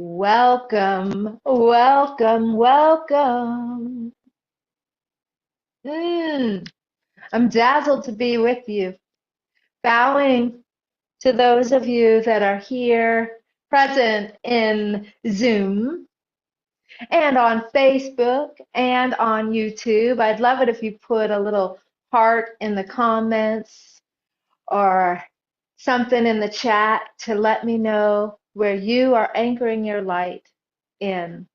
Welcome, welcome, welcome. I'm dazzled to be with you. Bowing to those of you that are here, present in Zoom and on Facebook and on YouTube. I'd love it if you put a little heart in the comments or something in the chat to let me know where you are anchoring your light in.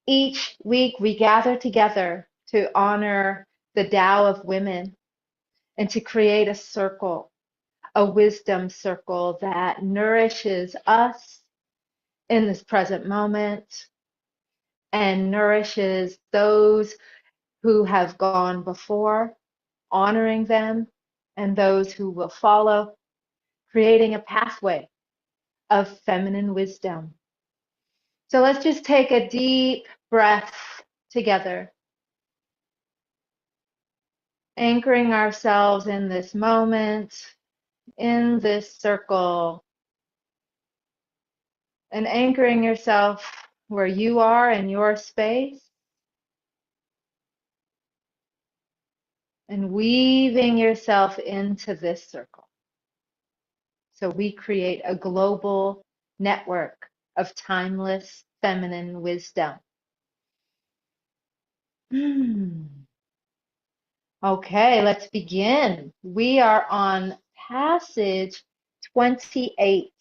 Each week we gather together to honor the Tao of Women and to create a circle, a wisdom circle that nourishes us in this present moment and nourishes those who have gone before, honoring them, and those who will follow, creating a pathway of feminine wisdom. So let's just take a deep breath together, anchoring ourselves in this moment, in this circle, and anchoring yourself where you are in your space, and weaving yourself into this circle. So we create a global network of timeless feminine wisdom. Okay, let's begin. We are on passage 28,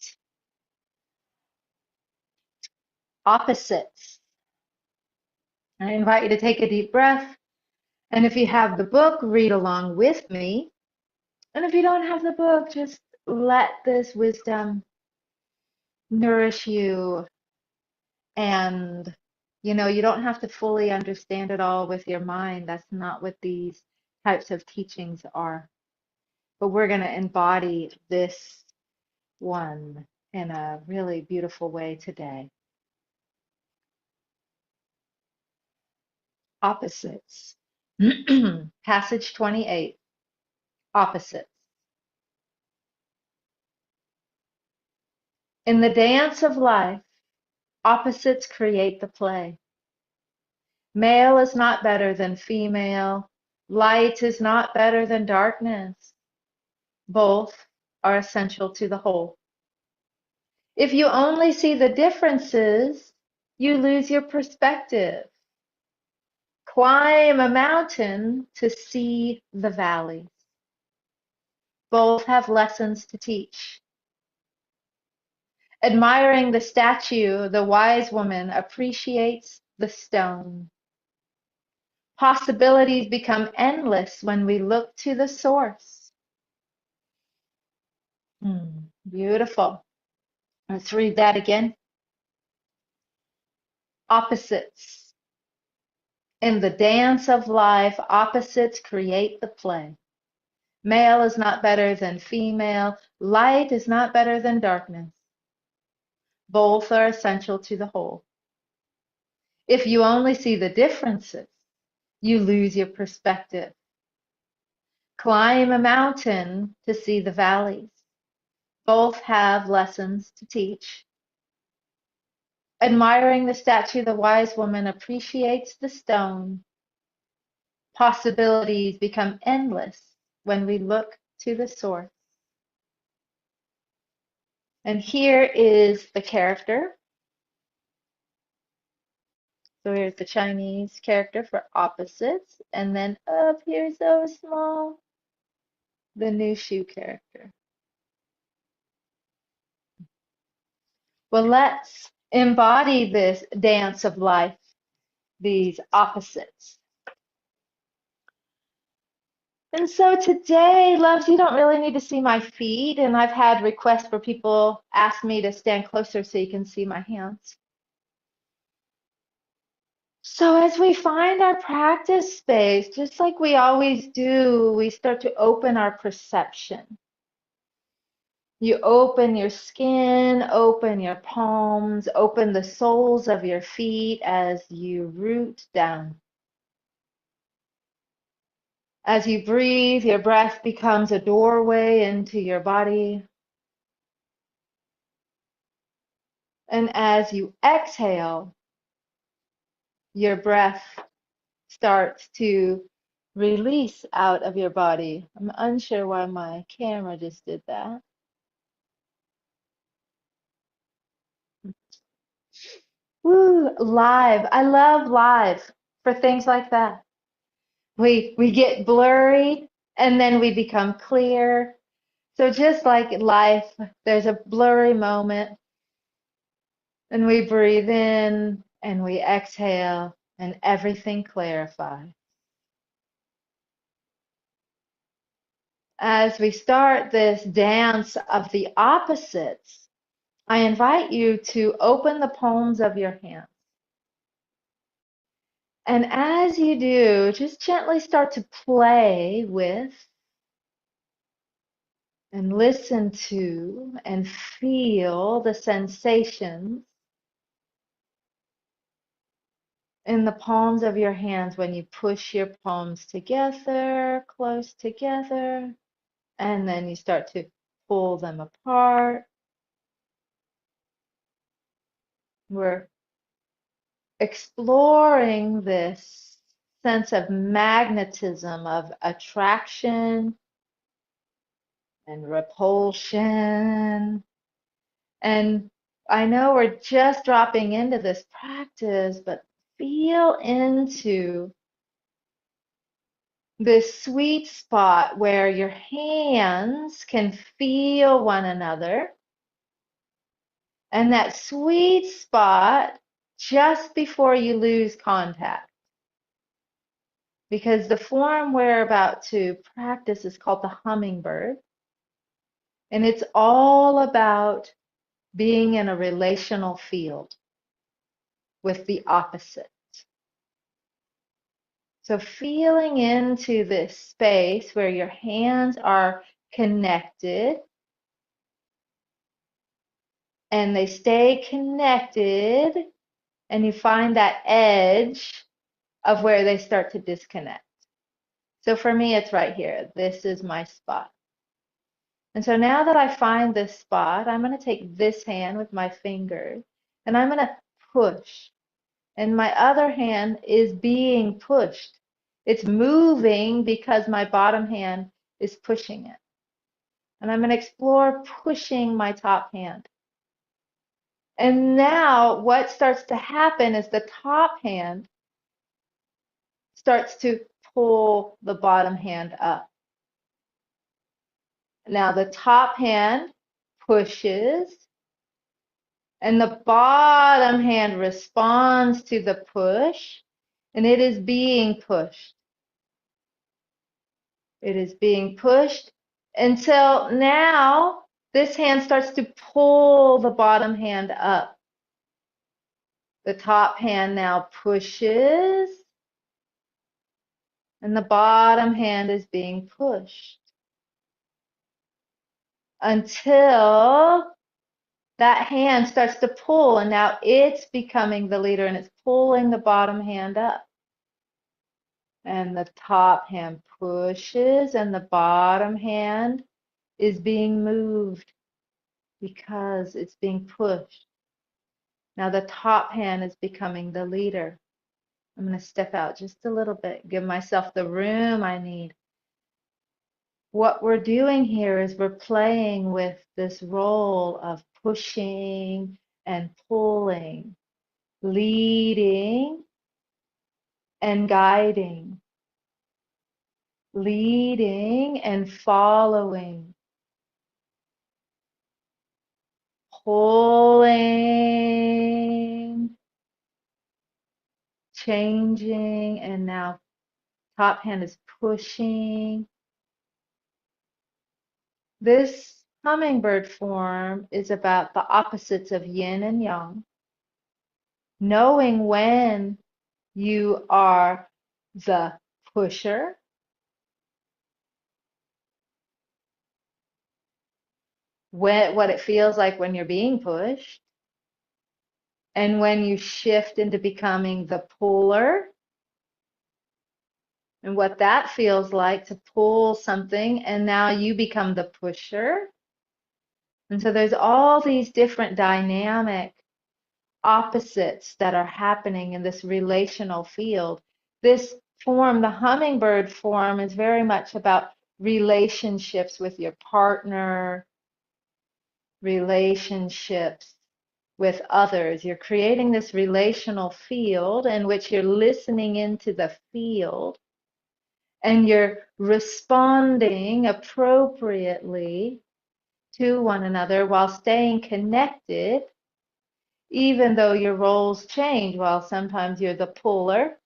opposites. I invite you to take a deep breath. And if you have the book, read along with me. And if you don't have the book, just let this wisdom nourish you. And, you don't have to fully understand it all with your mind. That's not what these types of teachings are. But we're going to embody this one in a really beautiful way today. Opposites. Passage 28. Opposites. In the dance of life, opposites create the play. Male is not better than female. Light is not better than darkness. Both are essential to the whole. If you only see the differences, you lose your perspective. Climb a mountain to see the valleys. Both have lessons to teach. Admiring the statue, the wise woman appreciates the stone. Possibilities become endless when we look to the source. Beautiful. Let's read that again. Opposites. In the dance of life, opposites create the play. Male is not better than female. Light is not better than darkness. Both are essential to the whole. If you only see the differences, you lose your perspective. Climb a mountain to see the valleys. Both have lessons to teach. Admiring the statue, the wise woman appreciates the stone. Possibilities become endless when we look to the source. And here is the character. So here's the Chinese character for opposites. And then up here so small, the new shoe character. Well, let's embody this dance of life, these opposites. And so today, loves, you don't really need to see my feet. And I've had requests for people ask me to stand closer so you can see my hands. So as we find our practice space, just like we always do, we start to open our perception. You open your skin, open your palms, open the soles of your feet as you root down. As you breathe, your breath becomes a doorway into your body. And as you exhale, your breath starts to release out of your body. I'm unsure why my camera just did that. Woo, live. I love live for things like that. We get blurry and then we become clear. So just like life, there's a blurry moment and we breathe in and we exhale and everything clarifies. As we start this dance of the opposites, I invite you to open the palms of your hands. And as you do, just gently start to play with and listen to and feel the sensations in the palms of your hands when you push your palms together, close together, and then you start to pull them apart. We're exploring this sense of magnetism, of attraction and repulsion. And I know we're just dropping into this practice, but feel into this sweet spot where your hands can feel one another. And that sweet spot just before you lose contact. Because the form we're about to practice is called the Hummingbird. And it's all about being in a relational field with the opposite. So feeling into this space where your hands are connected and they stay connected, and you find that edge of where they start to disconnect. So for me, it's right here. This is my spot. And so now that I find this spot, I'm going to take this hand with my fingers and I'm going to push. And my other hand is being pushed. It's moving because my bottom hand is pushing it. And I'm going to explore pushing my top hand. And now what starts to happen is the top hand starts to pull the bottom hand up. Now the top hand pushes and the bottom hand responds to the push, and it is being pushed. It is being pushed until now this hand starts to pull the bottom hand up. The top hand now pushes, and the bottom hand is being pushed until that hand starts to pull, and now it's becoming the leader and it's pulling the bottom hand up. And the top hand pushes and the bottom hand is being moved because it's being pushed. Now the top hand is becoming the leader. I'm going to step out just a little bit, give myself the room I need. What we're doing here is we're playing with this role of pushing and pulling, leading and guiding, leading and following, pulling, changing, and now top hand is pushing. This hummingbird form is about the opposites of yin and yang, knowing when you are the pusher, what it feels like when you're being pushed, and when you shift into becoming the puller, and what that feels like to pull something and now you become the pusher. And so there's all these different dynamic opposites that are happening in this relational field. This form, the hummingbird form, is very much about relationships with your partner, relationships with others. You're creating this relational field in which you're listening into the field and you're responding appropriately to one another while staying connected, even though your roles change. While sometimes you're the puller,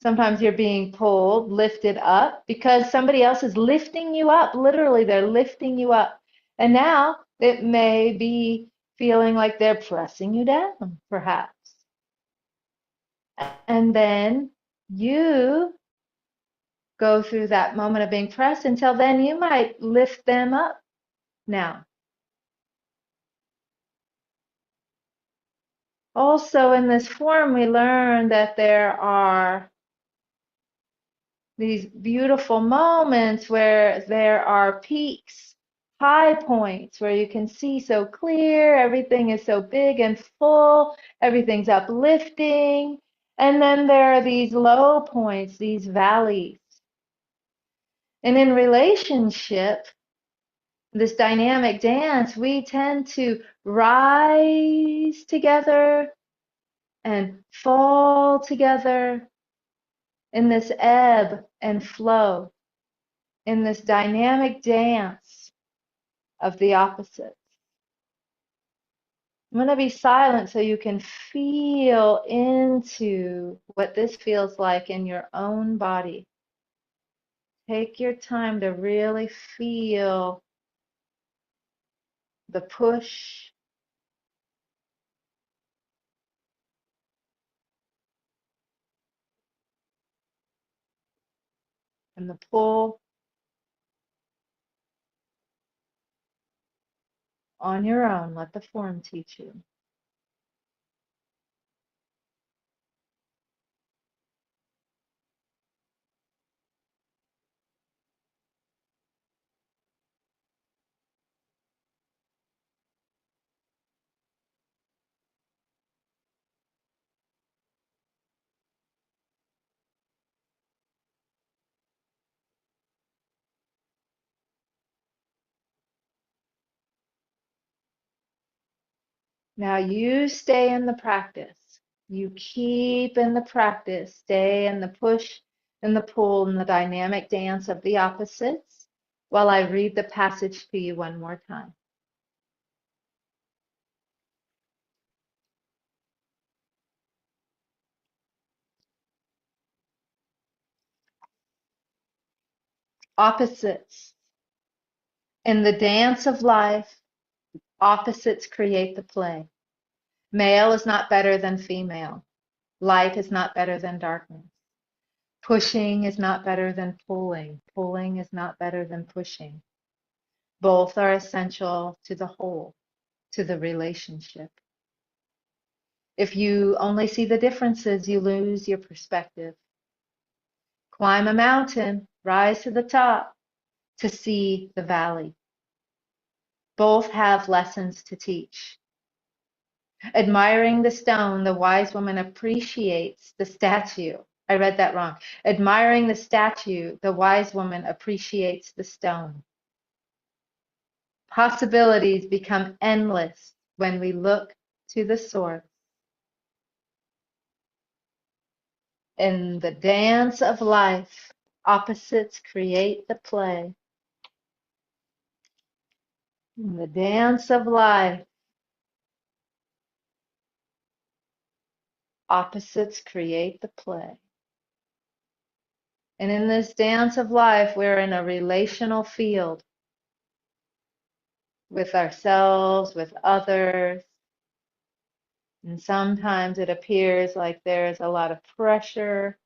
sometimes you're being pulled, lifted up because somebody else is lifting you up. Literally, they're lifting you up. And now it may be feeling like they're pressing you down, perhaps. And then you go through that moment of being pressed until then you might lift them up now. Also, in this form, we learn that there are these beautiful moments where there are peaks, high points where you can see so clear, everything is so big and full, everything's uplifting. And then there are these low points, these valleys. And in relationship, this dynamic dance, we tend to rise together and fall together in this ebb and flow, in this dynamic dance of the opposites. I'm going to be silent so you can feel into what this feels like in your own body. Take your time to really feel the push and the pull on your own. Let the form teach you. Now you stay in the practice. You keep in the practice. Stay in the push and the pull and the dynamic dance of the opposites while I read the passage to you one more time. Opposites. In the dance of life, opposites create the play. Male is not better than female. Light is not better than darkness. Pushing is not better than pulling. Pulling is not better than pushing. Both are essential to the whole, to the relationship. If you only see the differences, you lose your perspective. Climb a mountain, rise to the top to see the valley. Both have lessons to teach. Admiring the stone, the wise woman appreciates the statue. I read that wrong. Admiring the statue, the wise woman appreciates the stone. Possibilities become endless when we look to the source. In the dance of life, opposites create the play. In the dance of life, opposites create the play. And in this dance of life, we're in a relational field with ourselves, with others. And sometimes it appears like there's a lot of pressure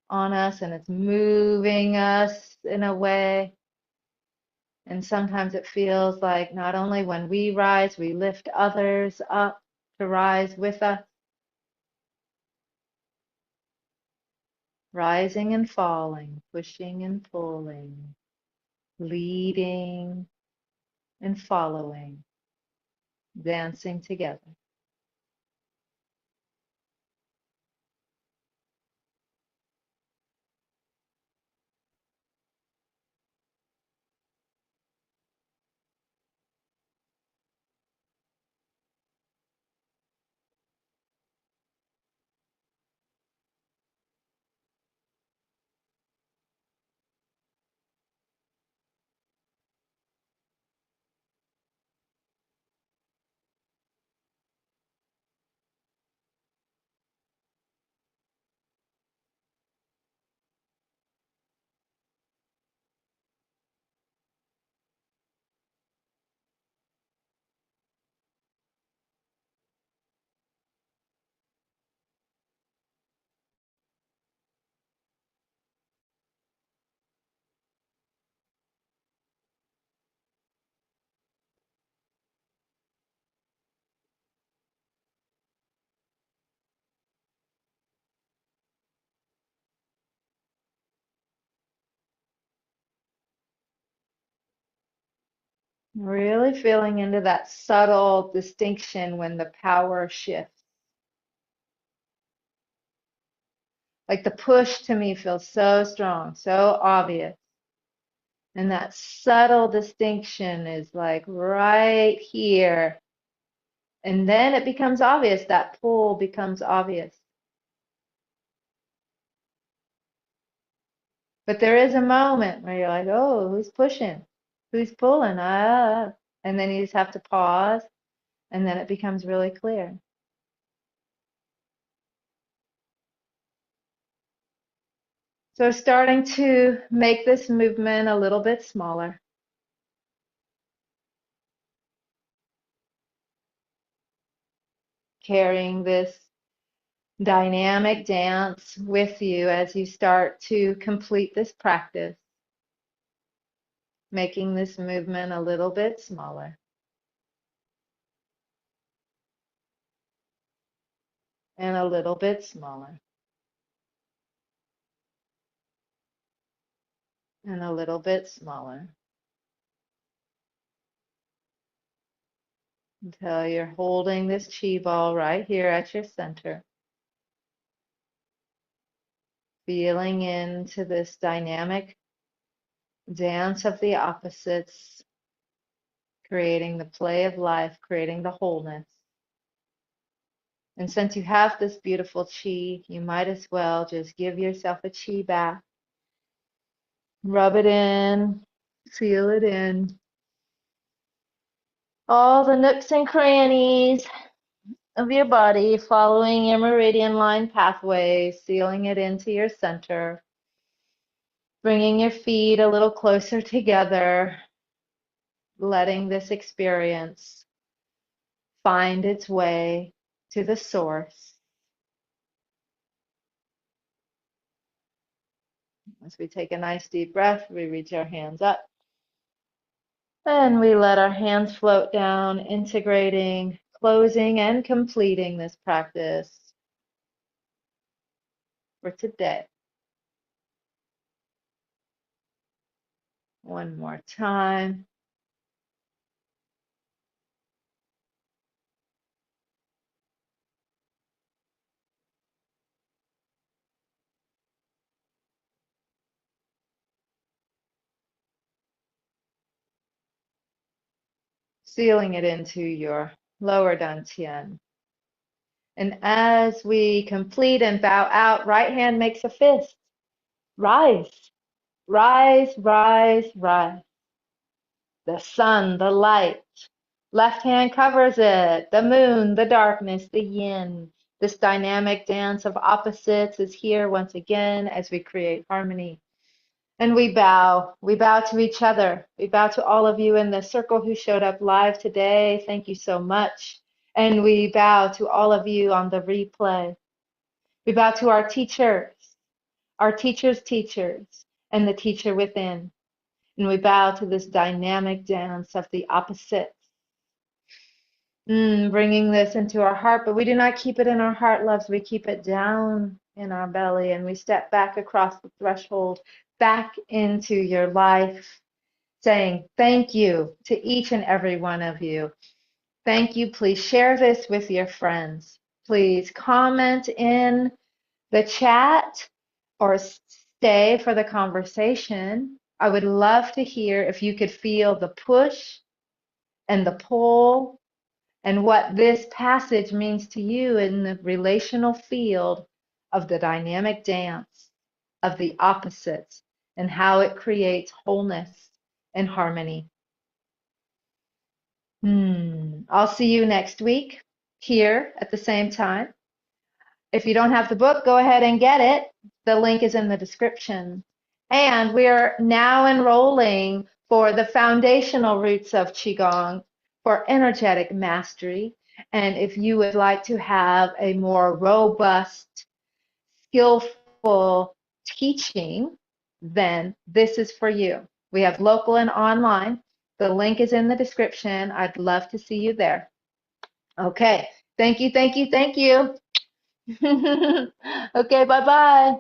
on us and it's moving us in a way. And sometimes it feels like not only when we rise, we lift others up to rise with us. Rising and falling, pushing and pulling, leading and following, dancing together. Really feeling into that subtle distinction when the power shifts. Like the push to me feels so strong, so obvious. And that subtle distinction is like right here. And then it becomes obvious, that pull becomes obvious. But there is a moment where you're like, oh, who's pushing? Who's pulling? Ah. And then you just have to pause, and then it becomes really clear. So starting to make this movement a little bit smaller. Carrying this dynamic dance with you as you start to complete this practice. Making this movement a little bit smaller. And a little bit smaller. And a little bit smaller. Until you're holding this chi ball right here at your center. Feeling into this dynamic dance of the opposites, creating the play of life, creating the wholeness. And since you have this beautiful chi, you might as well just give yourself a chi bath. Rub it in, feel it in. All the nooks and crannies of your body, following your meridian line pathways, sealing it into your center, bringing your feet a little closer together, letting this experience find its way to the source. As we take a nice deep breath, we reach our hands up. And we let our hands float down, integrating, closing, and completing this practice for today. One more time. Sealing it into your lower dantian. And as we complete and bow out, right hand makes a fist. Rise, rise, rise, rise. The sun, the light. Left hand covers it. The moon, the darkness, the yin. This dynamic dance of opposites is here once again as we create harmony. And we bow. We bow to each other. We bow to all of you in the circle who showed up live today. Thank you so much. And we bow to all of you on the replay. We bow to our teachers' teachers, and the teacher within. And we bow to this dynamic dance of the opposites. Bringing this into our heart, but we do not keep it in our heart, loves. We keep it down in our belly, and we step back across the threshold, back into your life, saying thank you to each and every one of you. Thank you. Please share this with your friends. Please comment in the chat or stay for the conversation. I would love to hear if you could feel the push and the pull and what this passage means to you in the relational field of the dynamic dance of the opposites and how it creates wholeness and harmony. I'll see you next week here at the same time. If you don't have the book, go ahead and get it. The link is in the description. And we're now enrolling for the foundational roots of Qigong for energetic mastery. And if you would like to have a more robust, skillful teaching, then this is for you. We have local and online. The link is in the description. I'd love to see you there. Okay. Thank you, thank you, thank you. Okay, bye-bye.